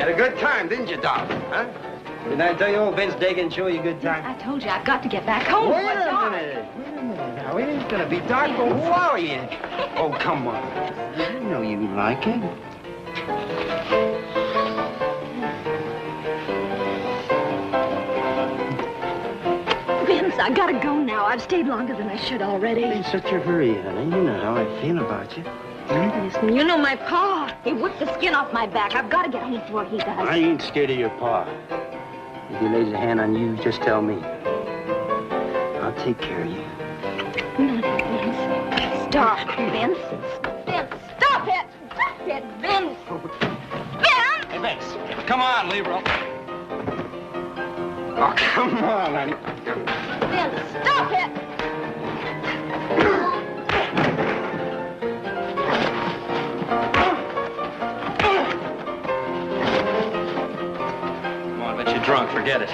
You had a good time, didn't you, Doc? Huh? Didn't I tell you old Vince Dagan show you a good time? I told you I've got to get back home. Wait a minute. Now, it ain't gonna be dark, but who are you? Oh, come on. I know you like it. Vince, I gotta go now. I've stayed longer than I should already. In such a hurry, honey. You know how I feel about you. Listen, you know my pa. He whipped the skin off my back. I've got to get home before he does. I ain't scared of your pa. If he lays a hand on you, just tell me. I'll take care of you. No, Vince. Stop, Vince. Vince, stop it. Stop it, Vince. Vince! Hey, Vince, come on, leave her. Oh, come on, honey. Vince, stop it. Come on, bet you're drunk. Forget it.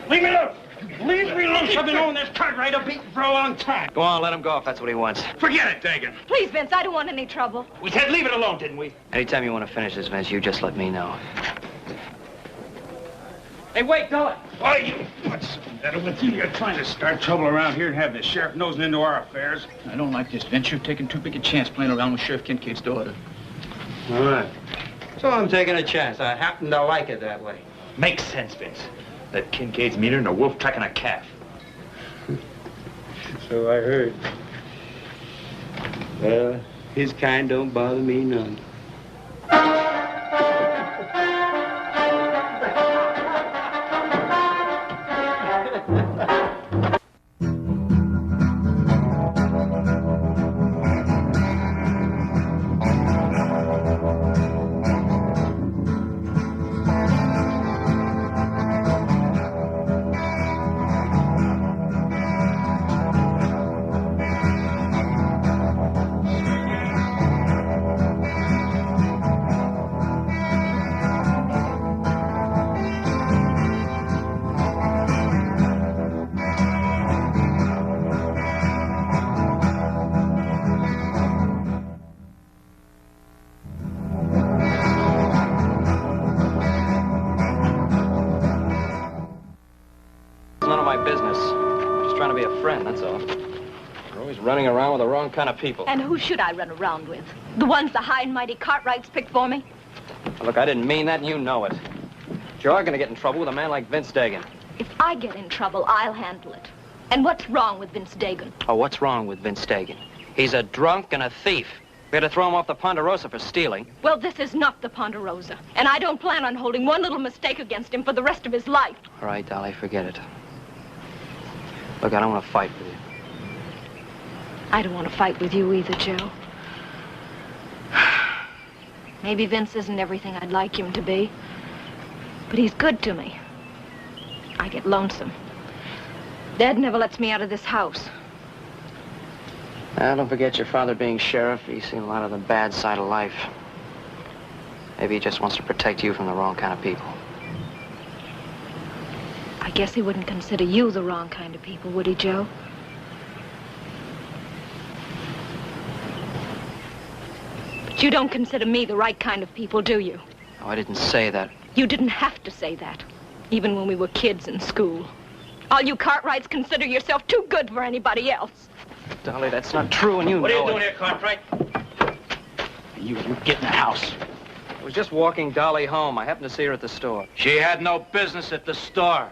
Leave me loose! Leave me loose! I've been on this Cartwright a beating for a long time. Go on, let him go if that's what he wants. Forget it, Dagan. Please, Vince, I don't want any trouble. We said leave it alone, didn't we? Anytime you want to finish this, Vince, you just let me know. Hey, wait, Dolly. Why, you... What's the matter with you? You're trying to start trouble around here and have the sheriff nosing into our affairs. I don't like this, Vince. You've taken too big a chance playing around with Sheriff Kincaid's daughter. All right. So I'm taking a chance. I happen to like it that way. Makes sense, Vince. That Kincaid's meaner than a wolf tracking a calf. So I heard. Well, his kind don't bother me none. Running around with the wrong kind of people. And who should I run around with? The ones the high and mighty Cartwrights picked for me? Look, I didn't mean that, and you know it. You're going to get in trouble with a man like Vince Dagan. If I get in trouble, I'll handle it. And what's wrong with Vince Dagan? Oh, what's wrong with Vince Dagan? He's a drunk and a thief. We had to throw him off the Ponderosa for stealing. Well, this is not the Ponderosa, and I don't plan on holding one little mistake against him for the rest of his life. All right, Dolly, forget it. Look, I don't want to fight with you. I don't want to fight with you either, Joe. Maybe Vince isn't everything I'd like him to be, but he's good to me. I get lonesome. Dad never lets me out of this house. Don't forget your father being sheriff. He's seen a lot of the bad side of life. Maybe he just wants to protect you from the wrong kind of people. I guess he wouldn't consider you the wrong kind of people, would he, Joe? But you don't consider me the right kind of people, do you? Oh, I didn't say that. You didn't have to say that, even when we were kids in school. All you Cartwrights consider yourself too good for anybody else. Dolly, that's not true, and you know it. What are you doing here, Cartwright? You get in the house. I was just walking Dolly home. I happened to see her at the store. She had no business at the store.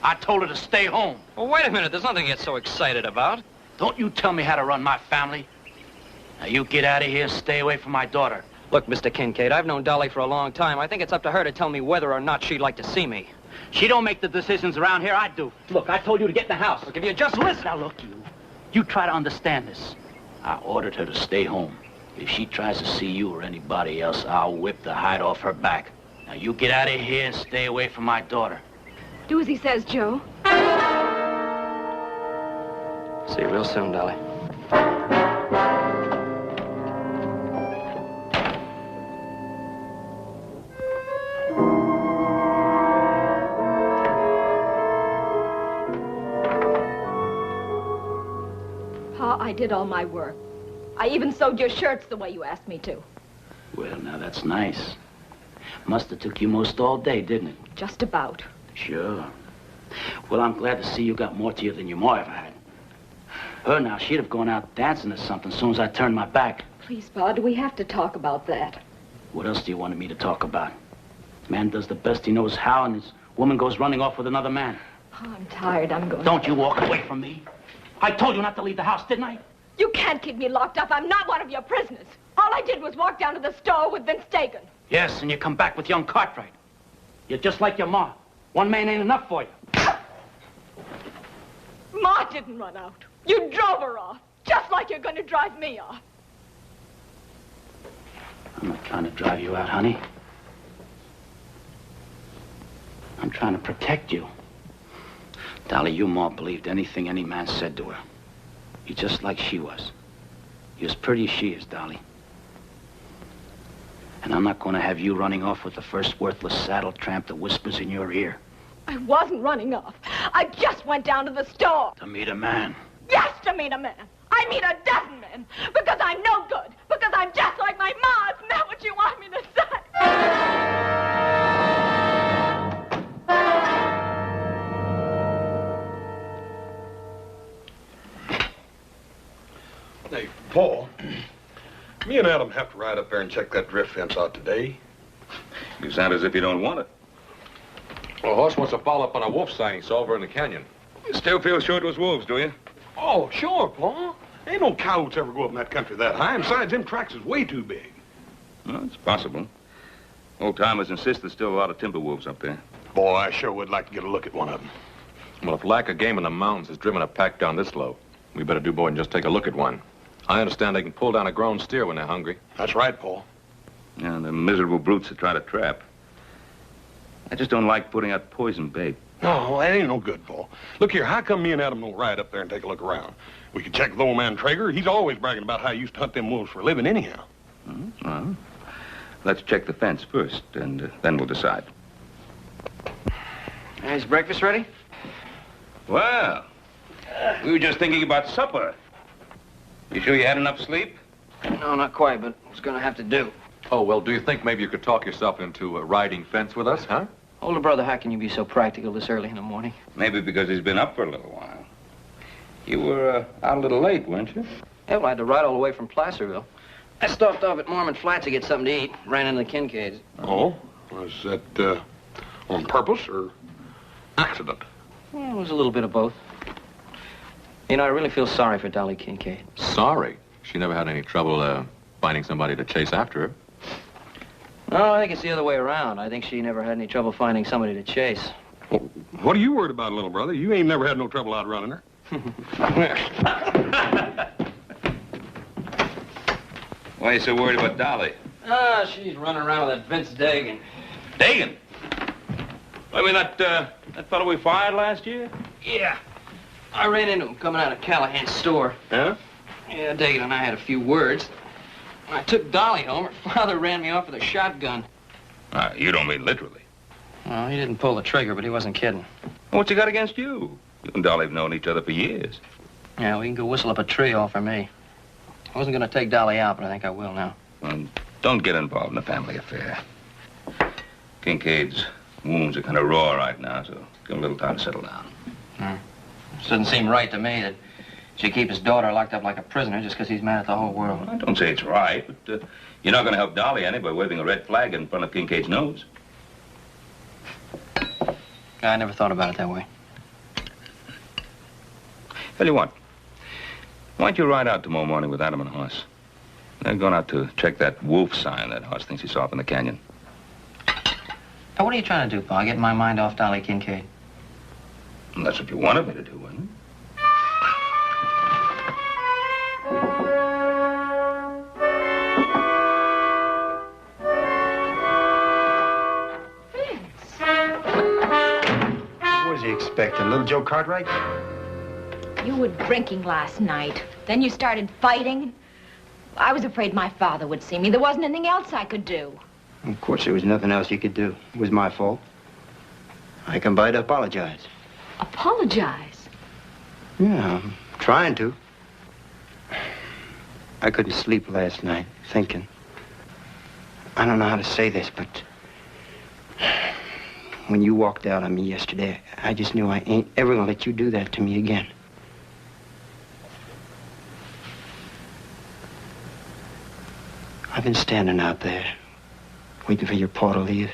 I told her to stay home. Well, wait a minute. There's nothing to get so excited about. Don't you tell me how to run my family. Now, you get out of here, stay away from my daughter. Look, Mr. Kincaid, I've known Dolly for a long time. I think it's up to her to tell me whether or not she'd like to see me. She don't make the decisions around here, I do. Look, I told you to get in the house. Look, if you just listen... Now, look, you try to understand this. I ordered her to stay home. If she tries to see you or anybody else, I'll whip the hide off her back. Now, you get out of here and stay away from my daughter. Do as he says, Joe. See you real soon, Dolly. did all my work. I even sewed your shirts the way you asked me to. Well, now that's nice. Must have took you most all day, didn't it? Just about. Sure. Well, I'm glad to see you got more to you than your ma ever had. Her now, she'd have gone out dancing or something as soon as I turned my back. Please, Pa, do we have to talk about that? What else do you want me to talk about? Man does the best he knows how, and his woman goes running off with another man. Pa, I'm tired. I'm going. Don't you walk away from me. I told you not to leave the house, didn't I? You can't keep me locked up. I'm not one of your prisoners. All I did was walk down to the store with Vince Dagan. Yes, and you come back with young Cartwright. You're just like your ma. One man ain't enough for you. Ma didn't run out. You drove her off, just like you're going to drive me off. I'm not trying to drive you out, honey. I'm trying to protect you. Dolly, your ma believed anything any man said to her. You're just like she was. You're as pretty as she is, Dolly. And I'm not going to have you running off with the first worthless saddle tramp that whispers in your ear. I wasn't running off. I just went down to the store. To meet a man. Yes, to meet a man. I meet a dozen men. Because I'm no good. Because I'm just like my ma. Isn't that what you want me to say? Hey, Paul, me and Adam have to ride up there and check that drift fence out today. You sound as if you don't want it. Well, Horse wants to follow up on a wolf sighting over in the canyon. You still feel sure it was wolves, do you? Oh, sure, Paul. Ain't no coyotes ever go up in that country that high, and besides, them tracks is way too big. Well, it's possible. Old-timers insist there's still a lot of timber wolves up there. Boy, I sure would like to get a look at one of them. Well, if lack of game in the mountains has driven a pack down this low, we better do more than just take a look at one. I understand they can pull down a grown steer when they're hungry. That's right, Paul. Yeah, the miserable brutes that try to trap. I just don't like putting out poison bait. No, that ain't no good, Paul. Look here, how come me and Adam don't ride up there and take a look around? We could check with old man Traeger. He's always bragging about how he used to hunt them wolves for a living anyhow. Well, let's check the fence first, and then we'll decide. Is breakfast ready? Well, we were just thinking about supper. You sure you had enough sleep? No, not quite, but it's going to have to do. Oh, well, do you think maybe you could talk yourself into riding fence with us, huh? Older brother, how can you be so practical this early in the morning? Maybe because he's been up for a little while. You were out a little late, weren't you? Yeah, well, I had to ride all the way from Placerville. I stopped off at Mormon Flats to get something to eat. Ran into the Kincaids. Oh? Was that, on purpose or accident? Well, it was a little bit of both. You know, I really feel sorry for Dolly Kincaid. Sorry. She never had any trouble, finding somebody to chase after her. No, I think it's the other way around. I think she never had any trouble finding somebody to chase. Well, what are you worried about, little brother? You ain't never had no trouble outrunning her. Why are you so worried about Dolly? She's running around with that Vince Dagan. Dagan? I mean, that fellow we fired last year? Yeah. I ran into him coming out of Callahan's store. Huh? Yeah, Dagan and I had a few words. When I took Dolly home, her father ran me off with a shotgun. You don't mean literally. Well, he didn't pull the trigger, but he wasn't kidding. What's he got against you? You and Dolly have known each other for years. Yeah, we can go whistle up a tree all for me. I wasn't going to take Dolly out, but I think I will now. Don't get involved in a family affair. Kincaid's wounds are kind of raw right now, so give him a little time to settle down. It doesn't seem right to me that she keep his daughter locked up like a prisoner just because he's mad at the whole world. I don't say it's right, but you're not going to help Dolly any by waving a red flag in front of Kincaid's nose. I never thought about it that way. Tell you what, why don't you ride out tomorrow morning with Adam and Hoss? They're going out to check that wolf sign that Hoss thinks he saw up in the canyon. Now, what are you trying to do, Pa? Getting my mind off Dolly Kincaid? And that's what you wanted me to do, wasn't it? What was he expecting, little Joe Cartwright? You were drinking last night. Then you started fighting. I was afraid my father would see me. There wasn't anything else I could do. Of course, there was nothing else you could do. It was my fault. I come by to apologize. Apologize? Yeah, I'm trying to. I couldn't sleep last night, thinking. I don't know how to say this, but when you walked out on me yesterday, I just knew I ain't ever gonna let you do that to me again. I've been standing out there, waiting for your pa to leave.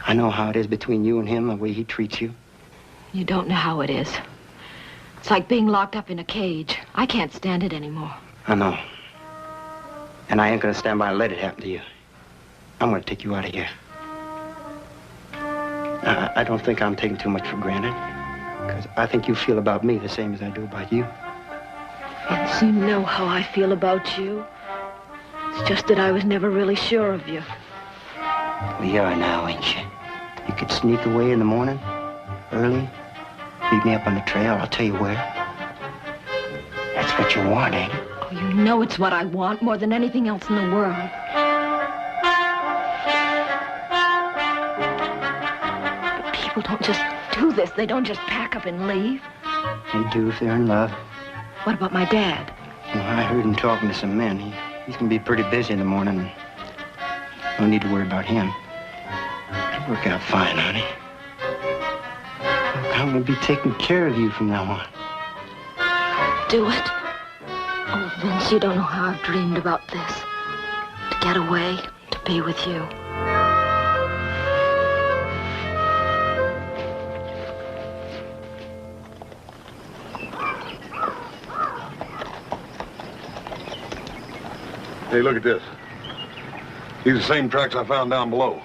I know how it is between you and him, the way he treats you. You don't know how it is. It's like being locked up in a cage. I can't stand it anymore. I know. And I ain't gonna stand by and let it happen to you. I'm gonna take you out of here. I don't think I'm taking too much for granted, because I think you feel about me the same as I do about you. Yes, you know how I feel about you. It's just that I was never really sure of you. Well, you are now, ain't you? You could sneak away in the morning, early, meet me up on the trail. I'll tell you where. That's what you want, ain't it? Oh, you know it's what I want more than anything else in the world. But people don't just do this. They don't just pack up and leave. They do if they're in love. What about my dad? Well, I heard him talking to some men. He's gonna be pretty busy in the morning. No need to worry about him. It'll work out fine, honey. Look, I'm gonna be taking care of you from now on. Do it? Oh, Vince, you don't know how I've dreamed about this. To get away, to be with you. Hey, look at this. These are the same tracks I found down below.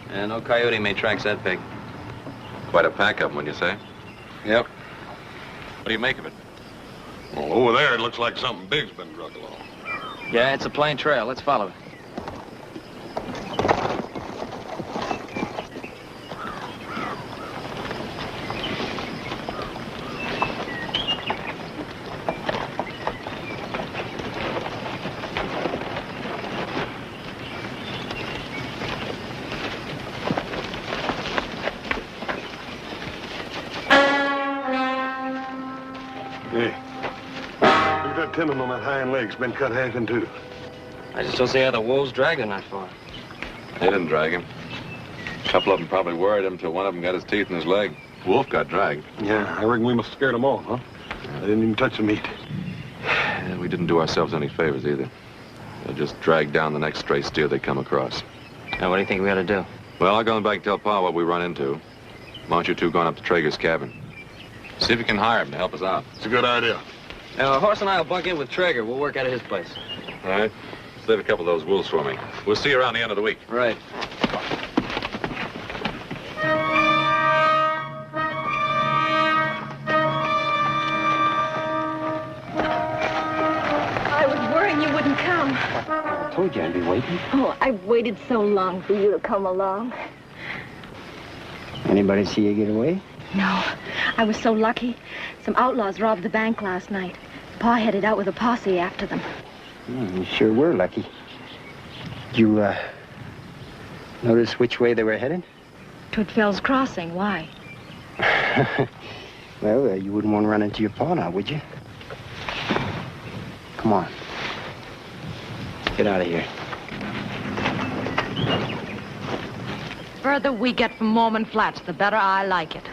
Yeah, no coyote made tracks that big. Quite a pack of them, when you say? Yep. What do you make of it? Well, over there, it looks like something big's been dragged along. Yeah, it's a plain trail. Let's follow it. Hey, look at that tendon on that hind leg's been cut half in two. I just don't see how the wolves dragged him that far. They didn't drag him. A couple of them probably worried him until one of them got his teeth in his leg. Wolf got dragged. Yeah, I reckon we must have scared them off, huh? They didn't even touch the meat. And we didn't do ourselves any favors either. They just dragged down the next stray steer they come across. Now, what do you think we ought to do? Well, I'll go back and tell Pa what we run into. Why don't you two go on up to Traeger's cabin? See if you can hire him to help us out. It's a good idea. Now, Horse and I will bunk in with Traeger. We'll work out of his place. All right. Save a couple of those wolves for me. We'll see you around the end of the week. Right. I was worrying you wouldn't come. I told you I'd be waiting. Oh, I've waited so long for you to come along. Anybody see you get away? No, I was so lucky. Some outlaws robbed the bank last night. Pa headed out with a posse after them. You sure were lucky. Did you, notice which way they were headed? Toward Fell's Crossing. Why? Well, you wouldn't want to run into your pa now, would you? Come on. Get out of here. The further we get from Mormon Flats, the better I like it.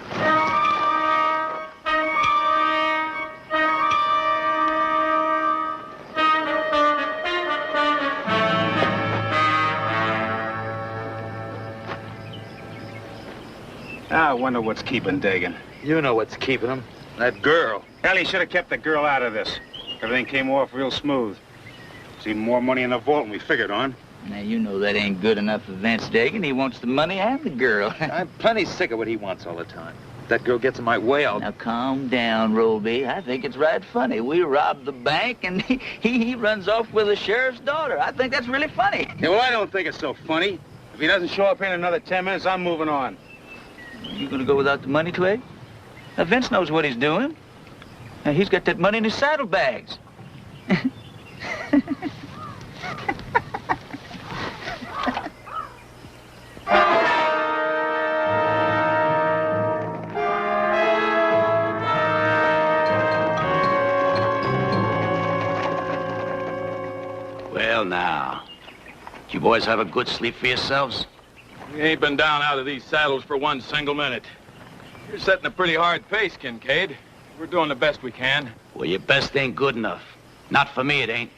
I wonder what's keeping Dagan. You know what's keeping him. That girl. Hell, he should have kept the girl out of this. Everything came off real smooth. There's even more money in the vault than we figured on. Now, you know that ain't good enough for Vince Dagan. He wants the money and the girl. I'm plenty sick of what he wants all the time. If that girl gets in my way, I'll... Now, calm down, Roby. I think it's right funny. We robbed the bank, and he runs off with the sheriff's daughter. I think that's really funny. Yeah, well, I don't think it's so funny. If he doesn't show up here in another 10 minutes, I'm moving on. You gonna go without the money, Twig? Now, Vince knows what he's doing. Now, he's got that money in his saddlebags. Well, now. Did you boys have a good sleep for yourselves? We ain't been down out of these saddles for one single minute. You're setting a pretty hard pace, Kincaid. We're doing the best we can. Well, your best ain't good enough. Not for me, it ain't.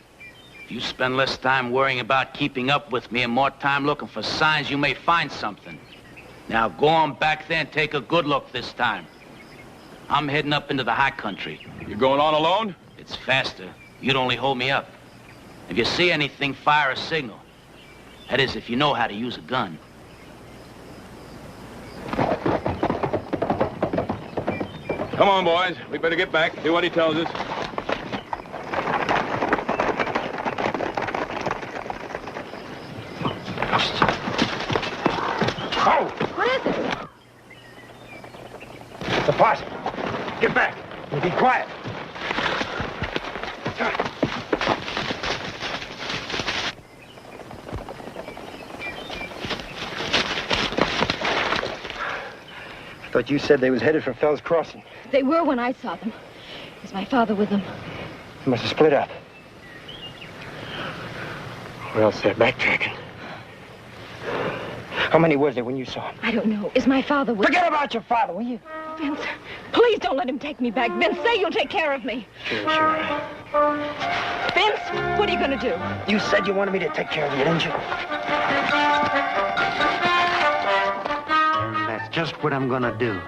If you spend less time worrying about keeping up with me and more time looking for signs, you may find something. Now, go on back there and take a good look this time. I'm heading up into the high country. You going on alone? It's faster. You'd only hold me up. If you see anything, fire a signal. That is, if you know how to use a gun. Come on, boys. We better get back, do what he tells us. Oh! What is it? The posse. Get back. And be quiet. I thought you said they was headed for Fell's Crossing. They were when I saw them. Is my father with them? They must have split up. Or else they're backtracking. How many was there when you saw him? I don't know. Is my father with... Forget about your father, will you? Vince, please don't let him take me back. Vince, say you'll take care of me. Sure. Vince, what are you going to do? You said you wanted me to take care of you, didn't you? And that's just what I'm going to do.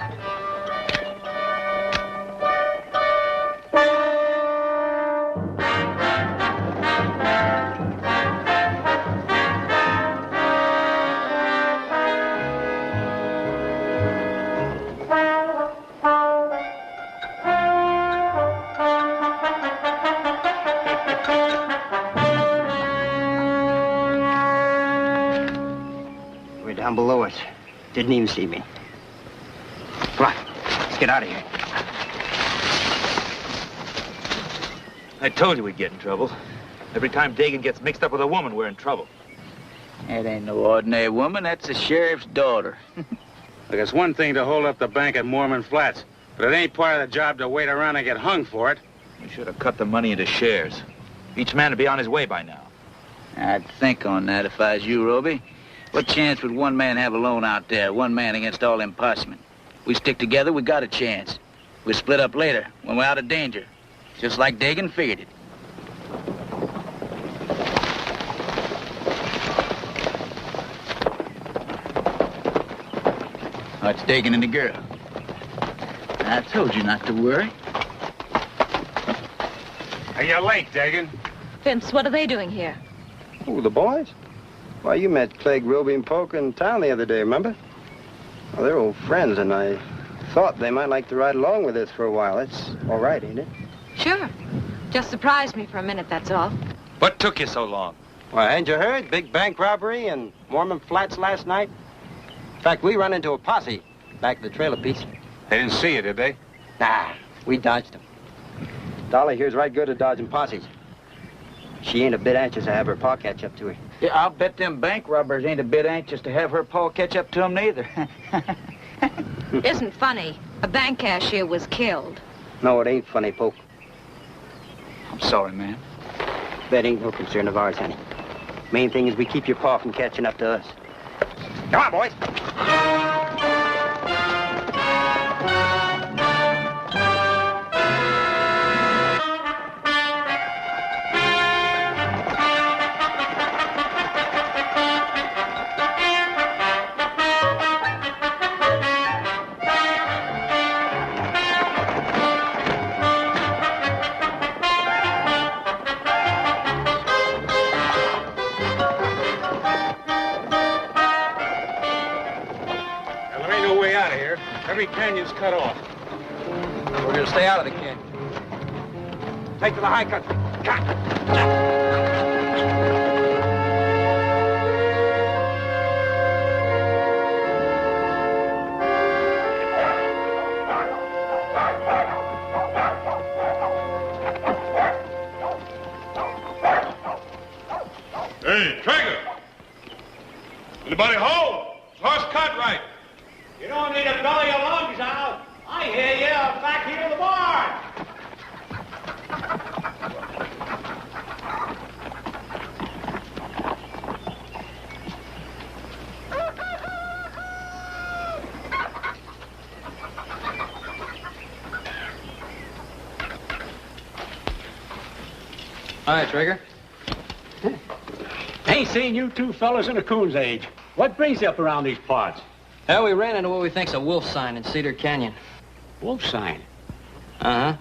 Down below us. Didn't even see me. Come on, let's get out of here. I told you we'd get in trouble. Every time Dagan gets mixed up with a woman, we're in trouble. That ain't no ordinary woman. That's the sheriff's daughter. Look, it's one thing to hold up the bank at Mormon Flats, but it ain't part of the job to wait around and get hung for it. We should have cut the money into shares. Each man would be on his way by now. I'd think on that if I was you, Roby. What chance would one man have alone out there? One man against all them possemen. We stick together, we got a chance. We split up later, when we're out of danger. Just like Dagan figured it. Oh, it's Dagan and the girl. I told you not to worry. Hey, you're late, Dagan. Vince, what are they doing here? Oh, the boys? Why, you met Clegg, Roby, and Polk in town the other day, remember? Well, they're old friends, and I thought they might like to ride along with us for a while. That's all right, ain't it? Sure. Just surprised me for a minute, that's all. What took you so long? Well, ain't you heard? Big bank robbery in Mormon Flats last night. In fact, we run into a posse back at the trailer piece. They didn't see you, did they? Nah, we dodged them. Dolly here's right good at dodging posses. She ain't a bit anxious to have her pa catch up to her. Yeah, I'll bet them bank robbers ain't a bit anxious to have her pa catch up to them neither. Isn't funny. A bank cashier was killed. No, it ain't funny, Polk. I'm sorry, man. That ain't no concern of ours, honey. Main thing is we keep your pa from catching up to us. Come on, boys. Every canyon's cut off. We're gonna stay out of the canyon. Take to the high country. Hey, Traeger! Anybody home? Is horse cut right? You don't need to belly your lungs out. I hear you back here in the barn. Hi, Trigger. Ain't seen you two fellas in a coon's age. What brings you up around these parts? Well, we ran into what we think's a wolf sign in Cedar Canyon. Wolf sign? Uh-huh.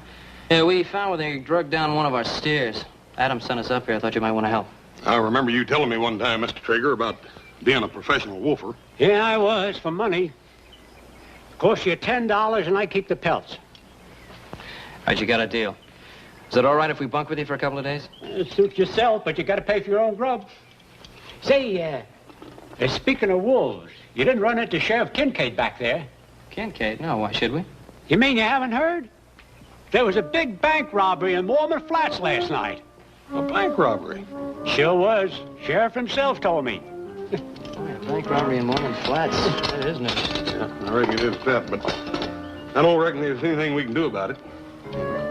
Yeah, we found where they drugged down one of our steers. Adam sent us up here. I thought you might want to help. I remember you telling me one time, Mr. Traeger, about being a professional wolfer. Yeah, I was, for money. Cost you $10 and I keep the pelts. All right, you got a deal. Is it all right if we bunk with you for a couple of days? It suits yourself, but you got to pay for your own grub. Say, speaking of wolves, you didn't run into Sheriff Kincaid back there. Kincaid? No, why should we? You mean you haven't heard? There was a big bank robbery in Mormon Flats last night. A bank robbery? Sure was. Sheriff himself told me. Bank robbery in Mormon Flats. That is news. Yeah, I reckon it is that, but I don't reckon there's anything we can do about it.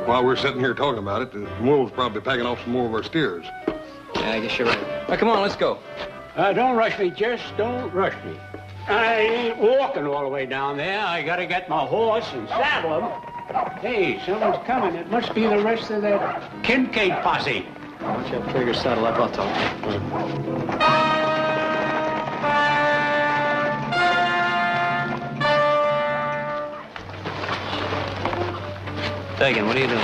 While we're sitting here talking about it, the wolves probably packing off some more of our steers. Yeah, I guess you're right. All right, come on, let's go. Don't rush me, Jess. Don't rush me. I ain't walking all the way down there. I got to get my horse and saddle him. Hey, someone's coming. It must be the rest of that Kincaid posse. Why don't you have Trigger saddle up? I'll talk to you. Dagan, what are you doing?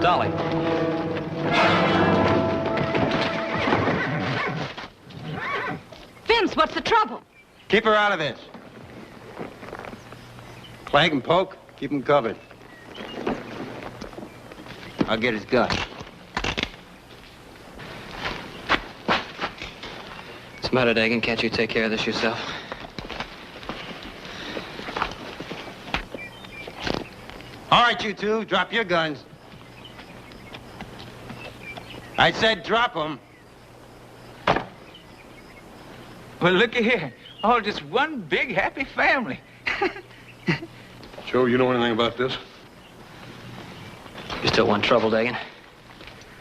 Dolly. Vince, what's the trouble? Keep her out of this. Clank and poke, keep him covered. I'll get his gun. What's the matter, Dagan? Can't you take care of this yourself? All right, you two, drop your guns. I said drop them. Well, looky here. All just one big happy family. Joe, you know anything about this? You still want trouble, Dagan?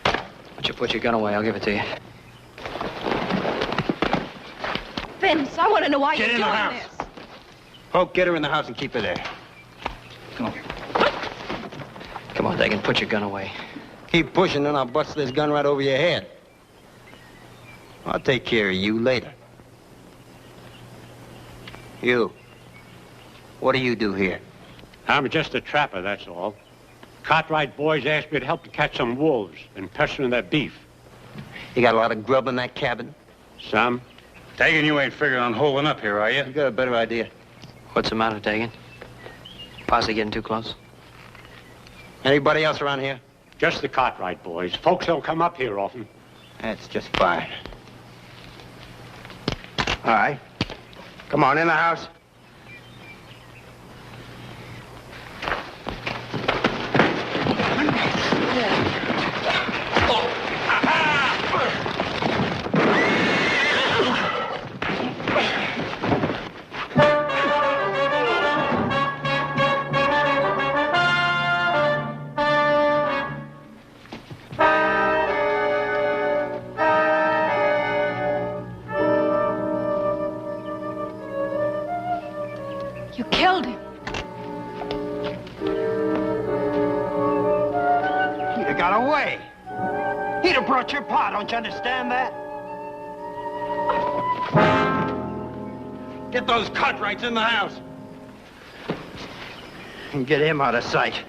Why don't you put your gun away? I'll give it to you. Vince, I want to know why Get you're in the doing house. this. Poke, get her in the house and keep her there. Come on. Come on, Dagan, put your gun away. Keep pushing, and I'll bust this gun right over your head. I'll take care of you later. You. What do you do here? I'm just a trapper, that's all. Cartwright boys asked me to help to catch some wolves and pestering their beef. You got a lot of grub in that cabin? Some. Dagan, you ain't figuring on holding up here, are you? You got a better idea. What's the matter, Dagan? Posse getting too close? Anybody else around here? Just the Cartwright boys. Folks don't come up here often. That's just fine. All right. Come on, in the house. You killed him. He'd have got away. He'd have brought your pa, don't you understand that? Get those Cartwrights in the house. And get him out of sight.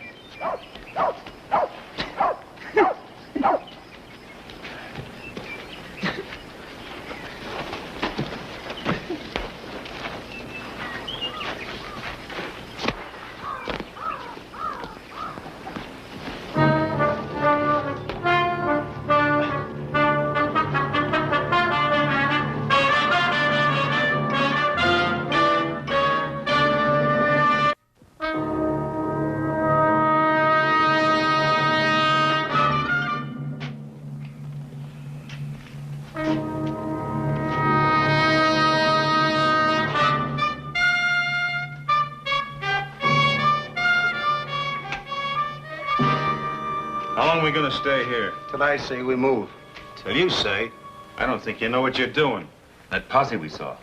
How long are we gonna stay here? Till I say we move. Till you say. I don't think you know what you're doing. That posse we saw.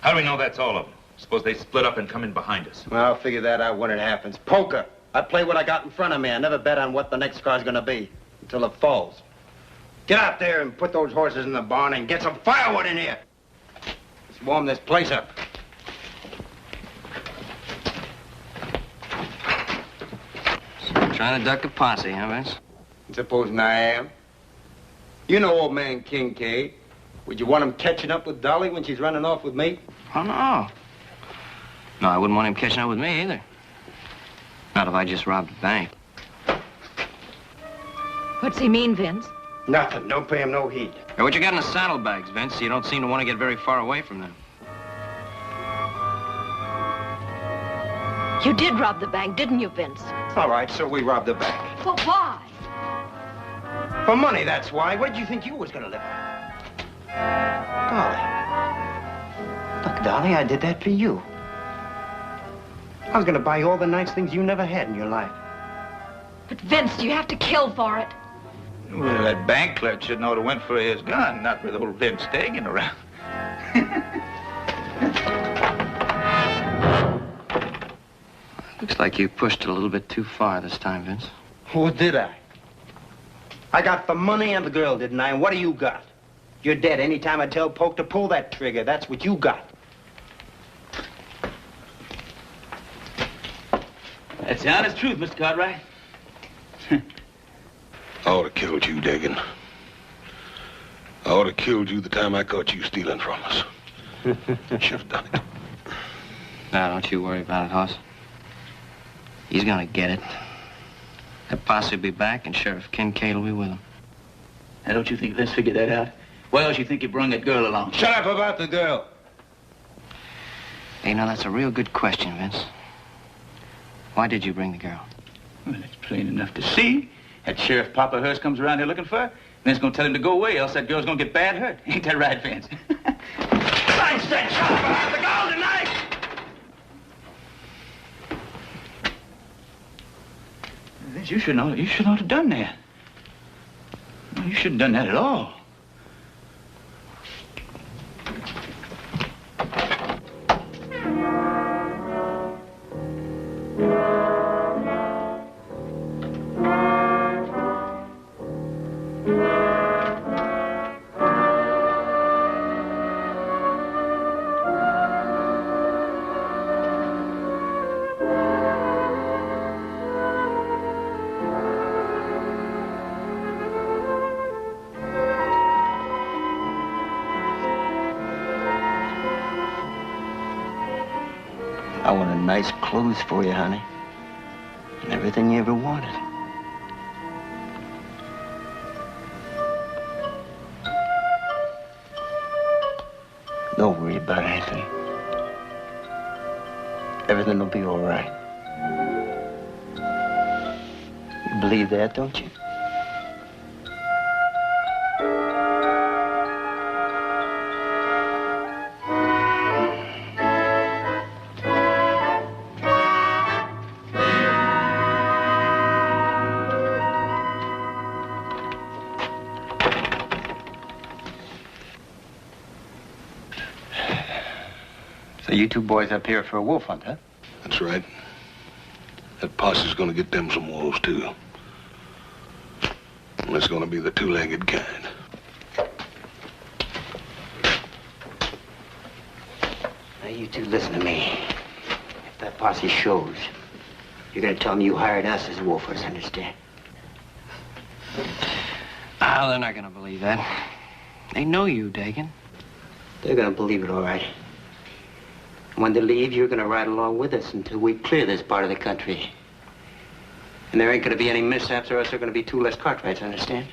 How do we know that's all of them? Suppose they split up and come in behind us. Well, I'll figure that out when it happens. Poker, I play what I got in front of me. I never bet on what the next car's gonna be until it falls. Get out there and put those horses in the barn and get some firewood in here. Let's warm this place up. Trying to duck a posse, huh, Vince? Supposing I am. You know old man Kincaid. Would you want him catching up with Dolly when she's running off with me? Oh, no. No, I wouldn't want him catching up with me either. Not if I just robbed a bank. What's he mean, Vince? Nothing. Don't pay him no heed. Hey, what you got in the saddlebags, Vince? You don't seem to want to get very far away from them. You did rob the bank, didn't you, Vince? All right, so we robbed the bank. But why? For money, that's why. What did you think you was gonna live on? Dolly. Look, Dolly, I did that for you. I was gonna buy you all the nice things you never had in your life. But Vince, you have to kill for it. Well, that bank clerk should know to went for his gun, not with old Vince Dagan around. Looks like you pushed it a little bit too far this time, Vince. What did I? I got the money and the girl, didn't I? And what do you got? You're dead any time I tell Poke to pull that trigger. That's what you got. That's the honest truth, Mr. Cartwright. I ought to killed you, Dagan. I ought to killed you the time I caught you stealing from us. Should have done it. Now, don't you worry about it, Hoss. He's gonna get it. That posse will be back, and Sheriff Kincaid will be with him. Now, don't you think Vince figured that out? Why else you think you brung that girl along? Shut up about the girl. Hey, now, that's a real good question, Vince. Why did you bring the girl? Well, it's plain enough to see. That Sheriff Papa Hearst comes around here looking for her, Vince gonna tell him to go away, else that girl's gonna get bad hurt. Ain't that right, Vince? I said shut up about the girl tonight! Vince, you shouldn't have done that. No, you shouldn't have done that at all. I wanted nice clothes for you, honey. And everything you ever wanted. Don't worry about anything. Everything will be all right. You believe that, don't you? So you two boys up here for a wolf hunt, huh? That's right. That posse's gonna get them some wolves, too. And it's gonna be the two-legged kind. Now, you two listen to me. If that posse shows, you're gonna tell them you hired us as wolfers, understand? Ah, they're not gonna believe that. They know you, Dagan. They're gonna believe it, all right. When they leave, you're gonna ride along with us until we clear this part of the country. And there ain't gonna be any mishaps, or else there are gonna be two less Cartwrights, understand?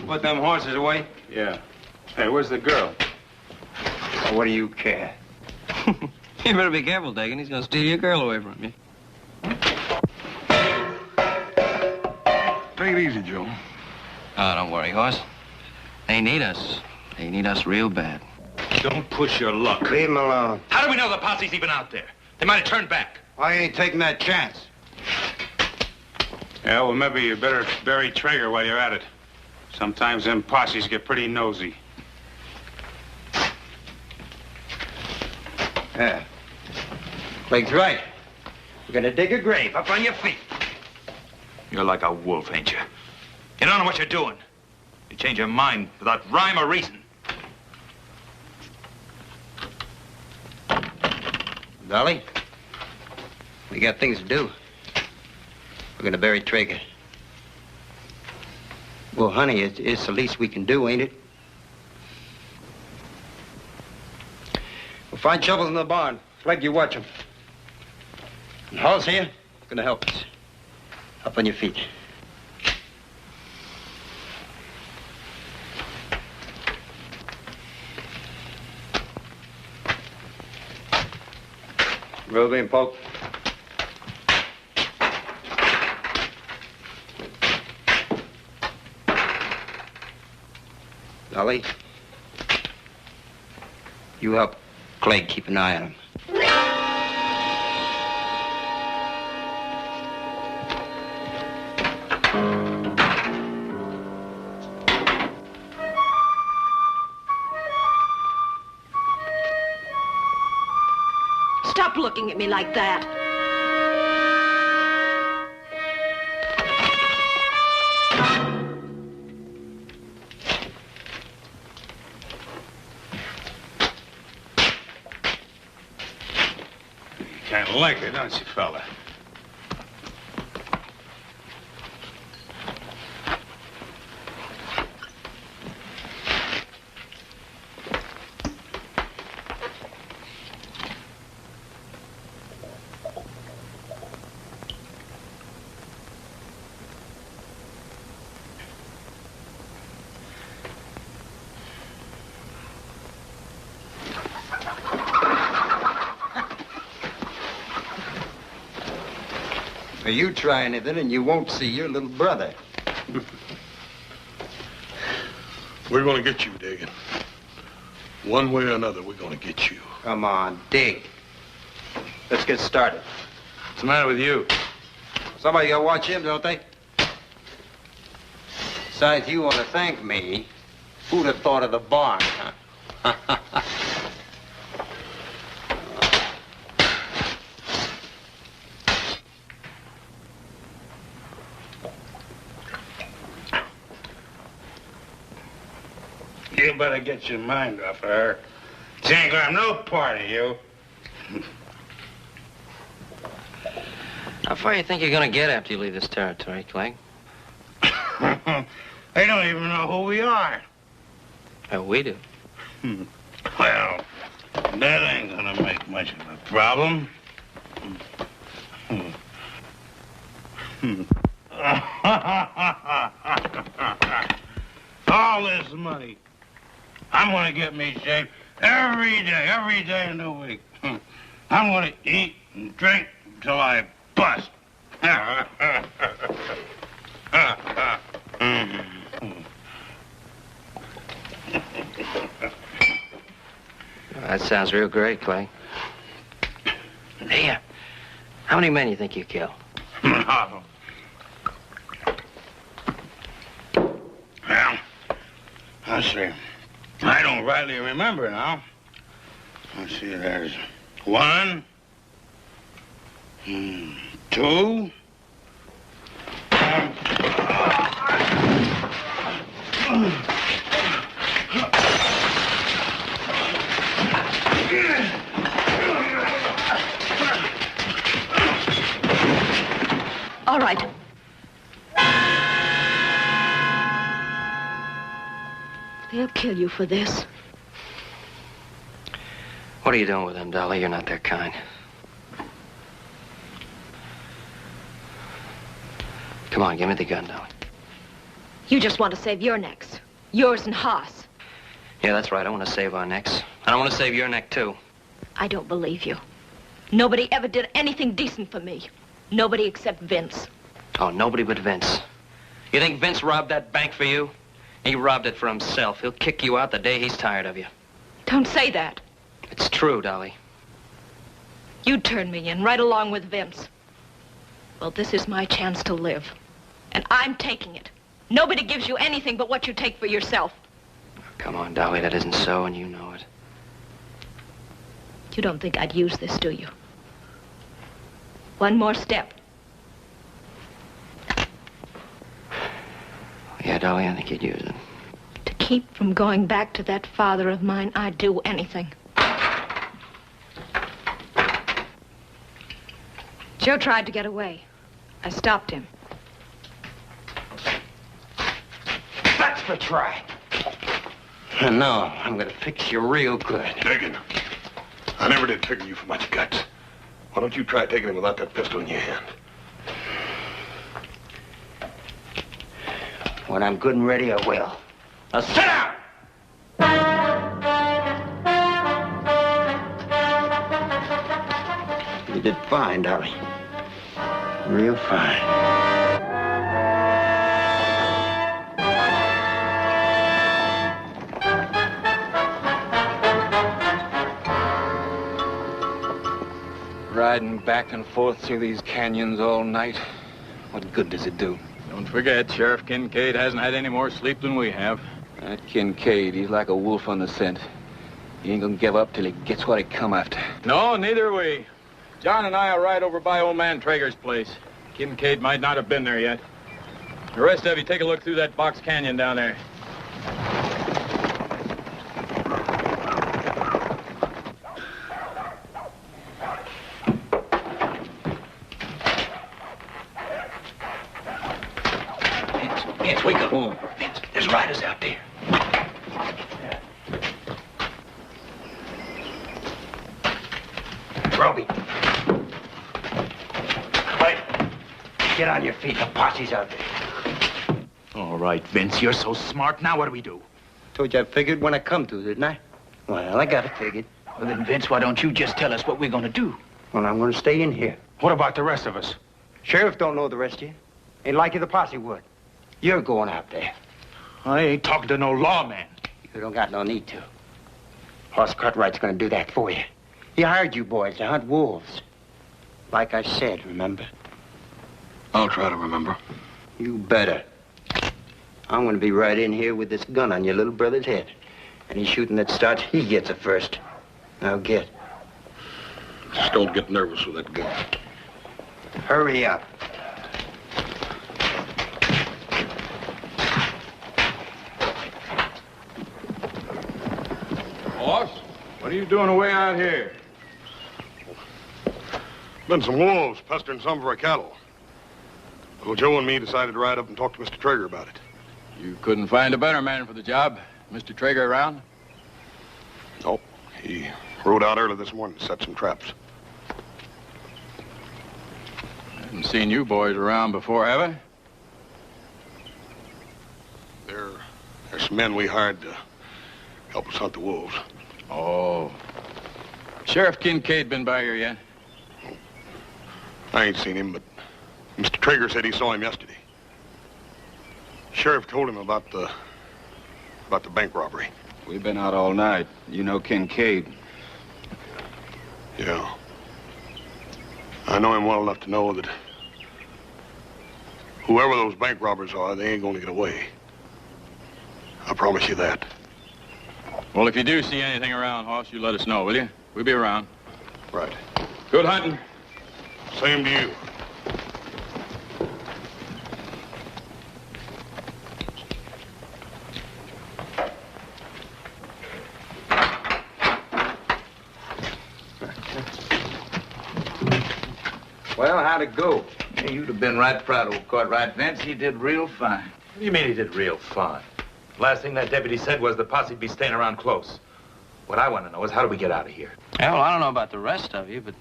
Put them horses away? Yeah. Hey, where's the girl? What do you care? You better be careful, Dagan. He's gonna steal your girl away from you. Take it easy, Joe. Oh, don't worry, Hoss. They need us. They need us real bad. Don't push your luck. Leave him alone. How do we know the posse's even out there? They might have turned back. I ain't taking that chance. Yeah, well, maybe you better bury Traeger while you're at it. Sometimes them posses get pretty nosy. Yeah. Clegg's right. We're gonna dig a grave up on your feet. You're like a wolf, ain't you? You don't know what you're doing. You change your mind without rhyme or reason. Dolly, we got things to do. We're gonna bury Traeger. Well, honey, it's the least we can do, ain't it? We'll find shovels in the barn. Flag, you watch them. And Hall's here, gonna help us. Up on your feet. Ruby and Polk. Dolly, you help Clegg keep an eye on him. Stop looking at me like that. You kind of like her, don't you, fella? Now, you try anything and you won't see your little brother. We're gonna get you, Dagan. One way or another, we're gonna get you. Come on, dig. Let's get started. What's the matter with you? Somebody gotta watch him, don't they? Besides, you want to thank me. Who'd have thought of the barn, huh? You better get your mind off of her. She ain't gonna have no part of you. How far you think you're gonna get after you leave this territory, Clegg? They don't even know who we are. Oh, we do. Well, that ain't gonna make much of a problem. All this money. I'm gonna get me shaved every day in the week. I'm gonna eat and drink until I bust. That sounds real great, Clegg. Hey, how many men you think you killed? Well, let's see. I don't rightly remember now. Let's see, there's 1, 2. All right. They'll kill you for this. What are you doing with them, Dolly? You're not their kind. Come on, give me the gun, Dolly. You just want to save your necks. Yours and Haas. Yeah, that's right. I want to save our necks. And I want to save your neck, too. I don't believe you. Nobody ever did anything decent for me. Nobody except Vince. Oh, nobody but Vince. You think Vince robbed that bank for you? He robbed it for himself. He'll kick you out the day he's tired of you. Don't say that. It's true, Dolly. You turned me in right along with Vince. Well, this is my chance to live. And I'm taking it. Nobody gives you anything but what you take for yourself. Come on, Dolly, that isn't so, and you know it. You don't think I'd use this, do you? One more step. Yeah, Dolly, I think you'd use it. To keep from going back to that father of mine, I'd do anything. Joe tried to get away. I stopped him. That's the try. And now I'm gonna fix you real good. Diggin'. I never did figure you for much guts. Why don't you try taking him without that pistol in your hand? When I'm good and ready, I will. Now sit down! You did fine, Dolly. Real fine. Riding back and forth through these canyons all night. What good does it do? Don't forget, Sheriff Kincaid hasn't had any more sleep than we have. That Kincaid, he's like a wolf on the scent. He ain't gonna give up till he gets what he come after. No, neither are we. John and I will ride over by old man Traeger's place. Kincaid might not have been there yet. The rest of you take a look through that box canyon down there. Vince, wake up. Vince, there's riders out there. Roby. Wait. Get on your feet. The posse's out there. All right, Vince, you're so smart. Now what do we do? Told you I figured when I come to, didn't I? Well, I got it figured. Well, then, Vince, why don't you just tell us what we're gonna do? Well, I'm gonna stay in here. What about the rest of us? Sheriff don't know the rest of you. Ain't like you the posse would. You're going out there. I ain't talking to no lawman. You don't got no need to. Hoss Cartwright's gonna do that for you. He hired you boys to hunt wolves. Like I said, remember? I'll try to remember. You better. I'm gonna be right in here with this gun on your little brother's head. Any shooting that starts, he gets it first. Now get. Just don't get nervous with that gun. Hurry up. Boss, what are you doing away out here? Been some wolves pestering some of our cattle. Little Joe and me decided to ride up and talk to Mr. Traeger about it. You couldn't find a better man for the job. Mr. Traeger around? Nope. He rode out early this morning to set some traps. I haven't seen you boys around before, have I? There's some men we hired to help us hunt the wolves. Oh. Sheriff Kincaid been by here yet? I ain't seen him, but Mr. Traeger said he saw him yesterday. Sheriff told him about the bank robbery. We've been out all night. You know Kincaid. Yeah. I know him well enough to know that whoever those bank robbers are, they ain't gonna get away. I promise you that. Well, if you do see anything around, Hoss, you let us know, will you? We'll be around. Right. Good hunting. Same to you. Well, how'd it go? Yeah, you'd have been right proud of Cartwright, Vince. He did real fine. What do you mean he did real fine? Last thing that deputy said was the posse'd be staying around close. What I want to know is how do we get out of here? Yeah, well, I don't know about the rest of you, but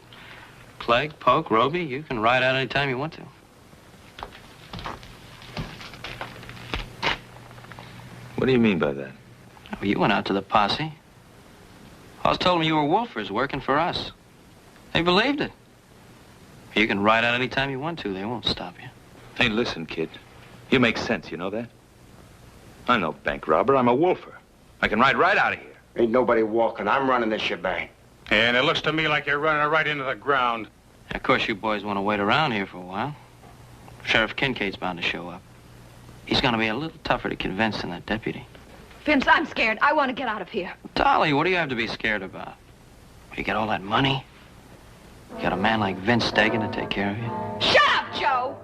Clegg, Polk, Roby, you can ride out any time you want to. What do you mean by that? Well, you went out to the posse. Hoss told me you were wolfers working for us. They believed it. You can ride out any time you want to. They won't stop you. Hey, listen, kid. You make sense, you know that? I'm no bank robber. I'm a wolfer. I can ride right out of here. Ain't nobody walking. I'm running this shebang. And it looks to me like you're running right into the ground. Of course, you boys want to wait around here for a while. Sheriff Kincaid's bound to show up. He's gonna be a little tougher to convince than that deputy. Vince, I'm scared. I want to get out of here. Dolly, what do you have to be scared about? You got all that money? You got a man like Vince Dagan to take care of you? Shut up, Joe!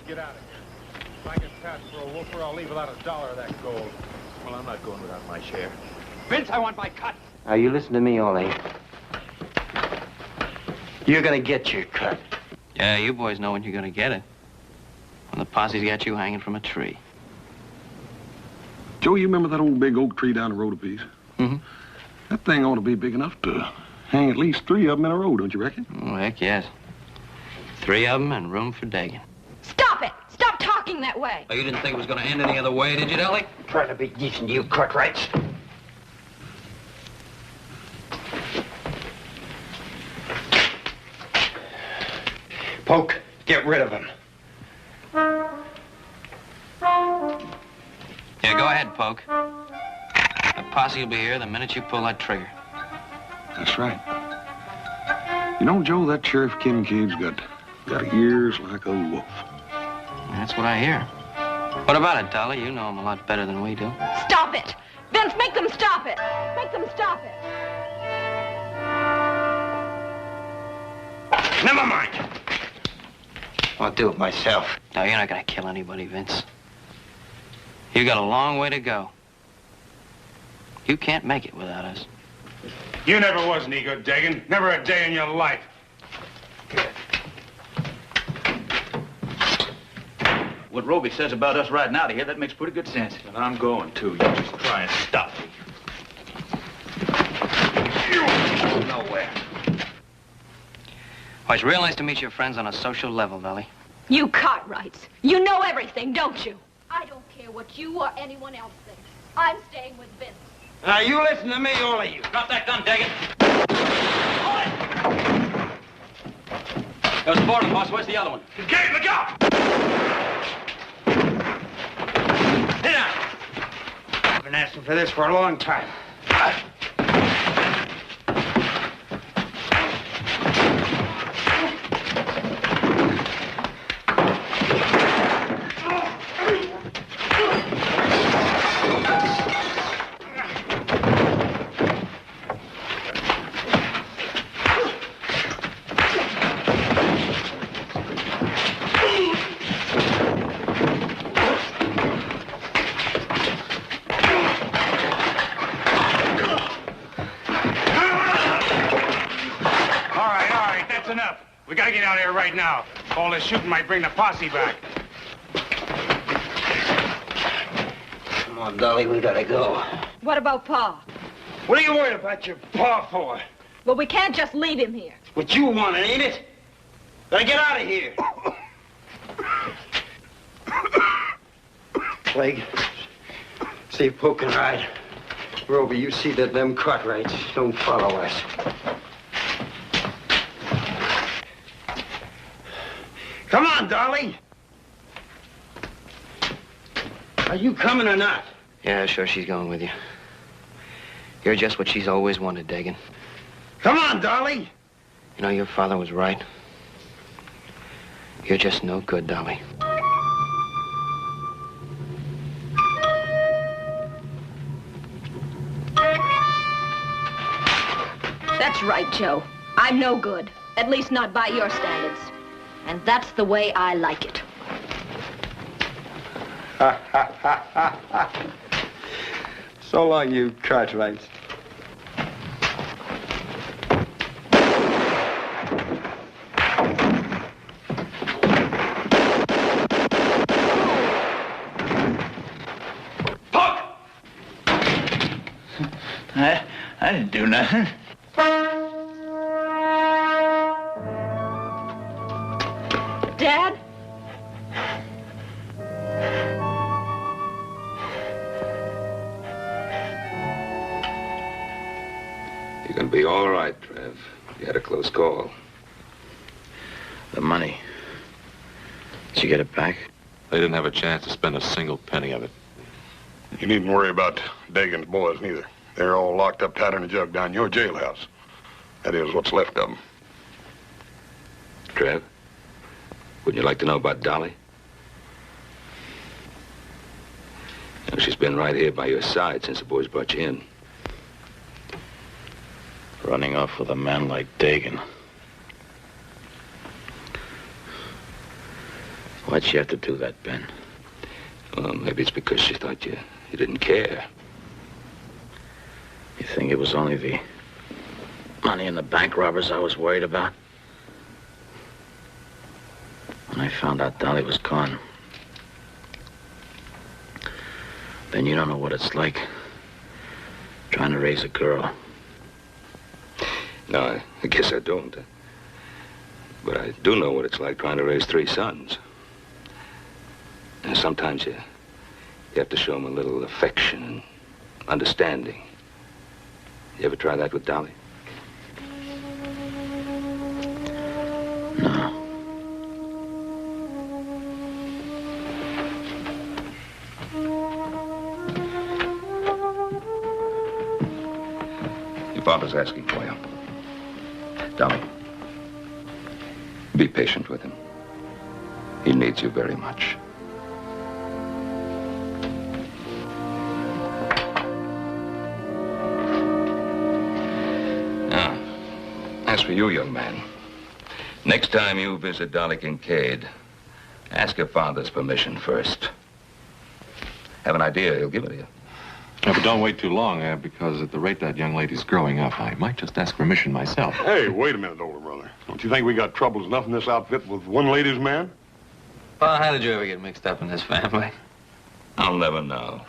Get out of here. If I get passed for a wolfer, I'll leave without $1 of that gold. Well, I'm not going without my share. Vince, I want my cut. Now, you listen to me, Ollie. You're gonna get your cut. Yeah, you boys know when you're gonna get it. When the posse's got you hanging from a tree. Joe, you remember that old big oak tree down the road a piece? Mm-hmm. That thing ought to be big enough to hang at least 3 of them in a row, don't you reckon? Oh, heck yes. 3 of them and room for Dagan. Stop it! Stop talking that way! Oh, you didn't think it was gonna end any other way, did you, Dolly? Trying to be decent, you Cartwrights. Poke, get rid of him. Yeah, go ahead, Poke. The posse will be here the minute you pull that trigger. That's right. You know, Joe, that Sheriff Kincaid's got ears like a wolf. That's what I hear. What about it, Dolly? You know him a lot better than we do. Stop it! Vince, make them stop it! Make them stop it! Never mind. I'll do it myself. No, you're not gonna kill anybody, Vince. You got a long way to go. You can't make it without us. You never was any good, Dagan. Never a day in your life. What Roby says about us riding out of here, that makes pretty good sense. And I'm going, too. You just try and stop me. Nowhere. Well, it's real nice to meet your friends on a social level, Dolly. You Cartwrights, you know everything, don't you? I don't care what you or anyone else thinks. I'm staying with Vince. Now, you listen to me, all of you. Drop that gun, Dagan. Hold it! There's 4 of them, boss. Where's the other one? Kincaid, look out! Sit down. I've been asking for this for a long time. We gotta get out of here right now. All this shooting might bring the posse back. Come on, Dolly, we gotta go. What about Pa? What are you worried about your pa for? Well, we can't just leave him here. What you wanted, ain't it? Gotta get out of here. Clegg, see if Poke can ride. Roby, you see that them Cartwrights don't follow us. Come on, Dolly. Are you coming or not? Yeah, sure, she's going with you. You're just what she's always wanted, Dagan. Come on, Dolly. You know, your father was right. You're just no good, Dolly. That's right, Joe. I'm no good. At least not by your standards. And that's the way I like it. So long, you troglodytes. I didn't do nothing. Dad? You're gonna be all right, Trev. You had a close call. The money. Did you get it back? They didn't have a chance to spend a single penny of it. You needn't worry about Dagan's boys, neither. They're all locked up tight in a jug down your jailhouse. That is what's left of them. Trev, wouldn't you like to know about Dolly? You know, she's been right here by your side since the boys brought you in. Running off with a man like Dagan. Why'd she have to do that, Ben? Well, maybe it's because she thought you didn't care. You think it was only the money and the bank robbers I was worried about? When I found out Dolly was gone, then you don't know what it's like trying to raise a girl. No, I guess I don't. But I do know what it's like trying to raise 3 sons. And sometimes you have to show them a little affection and understanding. You ever try that with Dolly? No. Your father's asking for you. Dolly, be patient with him. He needs you very much. Now, as for you, young man, next time you visit Dolly Kincaid, ask your father's permission first. Have an idea, he'll give it to you. Yeah, but don't wait too long, because at the rate that young lady's growing up, I might just ask permission myself. Hey, wait a minute, older brother. Don't you think we got troubles enough in this outfit with one lady's man? Well, how did you ever get mixed up in this family? I'll never know.